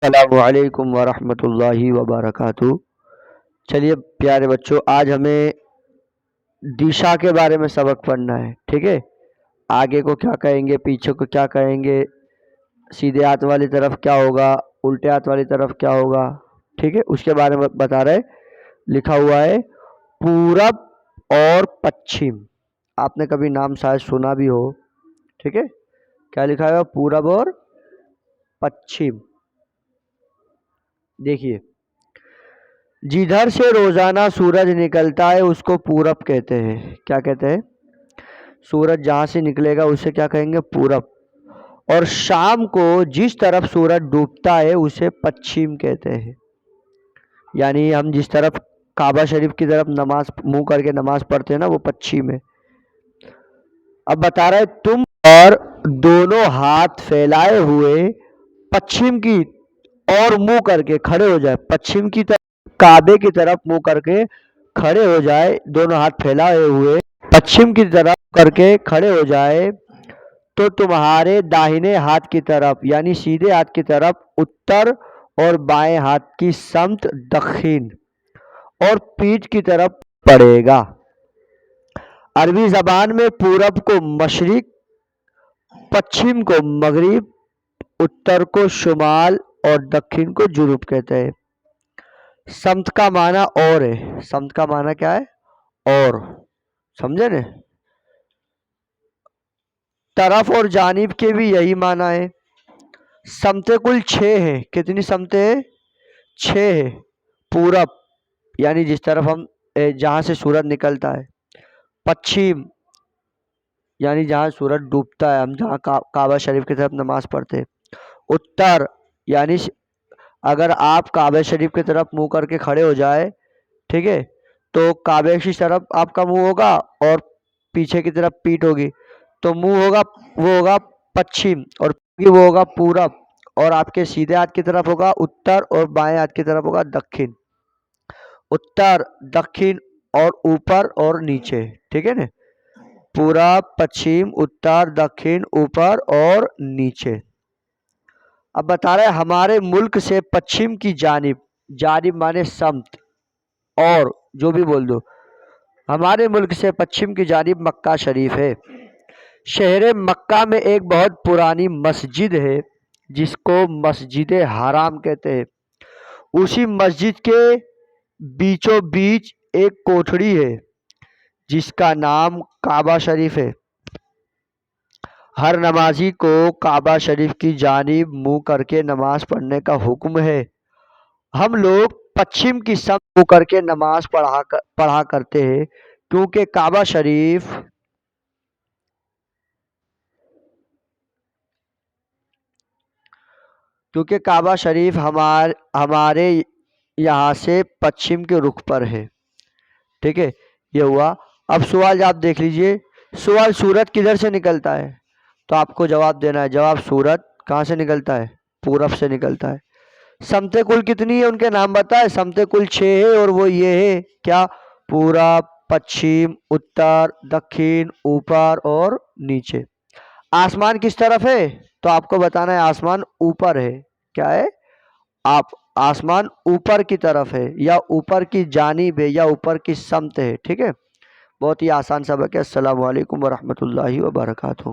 السلام علیکم ورحمۃ اللہ وبرکاتہ۔ چلیے پیارے بچوں، آج ہمیں دشا کے بارے میں سبق پڑھنا ہے، ٹھیک ہے؟ آگے کو کیا کہیں گے، پیچھے کو کیا کہیں گے، سیدھے ہاتھ والی طرف کیا ہوگا، الٹے ہاتھ والی طرف کیا ہوگا، ٹھیک ہے؟ اس کے بارے میں بتا رہے۔ لکھا ہوا ہے پورب اور پچھم۔ آپ نے کبھی نام شاید سنا بھی ہو، ٹھیک ہے؟ کیا لکھا ہوا؟ پورب اور پچھم۔ دیکھیے، جدھر سے روزانہ سورج نکلتا ہے اس کو پورب کہتے ہیں۔ کیا کہتے ہیں؟ سورج جہاں سے نکلے گا اسے کیا کہیں گے؟ پورب۔ اور شام کو جس طرف سورج ڈوبتا ہے اسے پچھم کہتے ہیں۔ یعنی ہم جس طرف کعبہ شریف کی طرف نماز منہ کر کے نماز پڑھتے ہیں نا، وہ پچھم ہے۔ اب بتا رہے تم اور دونوں ہاتھ پھیلائے ہوئے پچھم کی اور منہ کر کے کھڑے ہو جائے، پچھم کی طرف کعبے کی طرف منہ کر کے کھڑے ہو جائے، دونوں ہاتھ پھیلائے ہوئے پچھم کی طرف کر کے کھڑے ہو جائے، تو تمہارے داہنے ہاتھ کی طرف یعنی سیدھے ہاتھ کی طرف اتر اور بائیں ہاتھ کی سمت دکھن اور پیٹھ کی طرف پڑے گا۔ عربی زبان میں پورب کو مشرق، پچھم کو مغرب، اتر کو شمال اور دکھن کو جنوب کہتے ہیں۔ سمت کا معنی اور ہے۔ سمت کا معنی کیا ہے؟ اور۔ سمجھے نا؟ طرف اور جانب کے بھی یہی معنی ہے۔ سمتیں کل 6 ہیں۔ کتنی سمتیں ہیں؟ 6 ہے۔ پورب یعنی جس طرف ہم جہاں سے سورج نکلتا ہے، پچھم یعنی جہاں سورج ڈوبتا ہے، ہم جہاں کعبہ شریف کی طرف نماز پڑھتے ہیں، اتر یعنی اگر آپ کعبہ شریف کی طرف منہ کر کے کھڑے ہو جائے، ٹھیک ہے، تو کعبے کی طرف آپ کا منہ ہوگا اور پیچھے کی طرف پیٹھ ہوگی، تو منہ ہوگا وہ ہوگا پچھم اور وہ ہوگا پورب، اور آپ کے سیدھے ہاتھ کی طرف ہوگا اتر اور بائیں ہاتھ کی طرف ہوگا دکھن۔ اتر، دکھن اور اوپر اور نیچے، ٹھیک ہے نا؟ پورب، پچھم، اتر، دکھن، اوپر اور نیچے۔ اب بتا رہے ہمارے ملک سے پچھم کی جانب، جانب مانے سمت، اور جو بھی بول دو، ہمارے ملک سے پچھم کی جانب مکہ شریف ہے۔ شہر مکہ میں ایک بہت پرانی مسجد ہے جس کو مسجد حرام کہتے ہیں۔ اسی مسجد کے بیچوں بیچ ایک کوٹھڑی ہے جس کا نام کعبہ شریف ہے۔ ہر نمازی کو کعبہ شریف کی جانب منہ کر کے نماز پڑھنے کا حکم ہے۔ ہم لوگ پچھم کی سمت منہ کر کے نماز پڑھا کرتے ہیں کیونکہ کعبہ شریف ہمارے یہاں سے پچھم کے رخ پر ہے، ٹھیک ہے؟ یہ ہوا۔ اب سوال آپ دیکھ لیجئے، سوال سورج کدھر سے نکلتا ہے؟ تو آپ کو جواب دینا ہے۔ جواب سورج کہاں سے نکلتا ہے؟ پورب سے نکلتا ہے۔ سمتیں کل کتنی ہیں؟ ان کے نام بتائے۔ سمتیں کل 6 ہے، اور وہ یہ ہے کیا؟ پورب، پچھم، اتر، دکھن، اوپر اور نیچے۔ آسمان کس طرف ہے؟ تو آپ کو بتانا ہے آسمان اوپر ہے۔ کیا ہے؟ آسمان اوپر کی طرف ہے، یا اوپر کی جانب ہے، یا اوپر کی سمت ہے، ٹھیک ہے؟ بہت ہی آسان سبق ہے۔ السلام علیکم ورحمۃ اللہ وبرکاتہ۔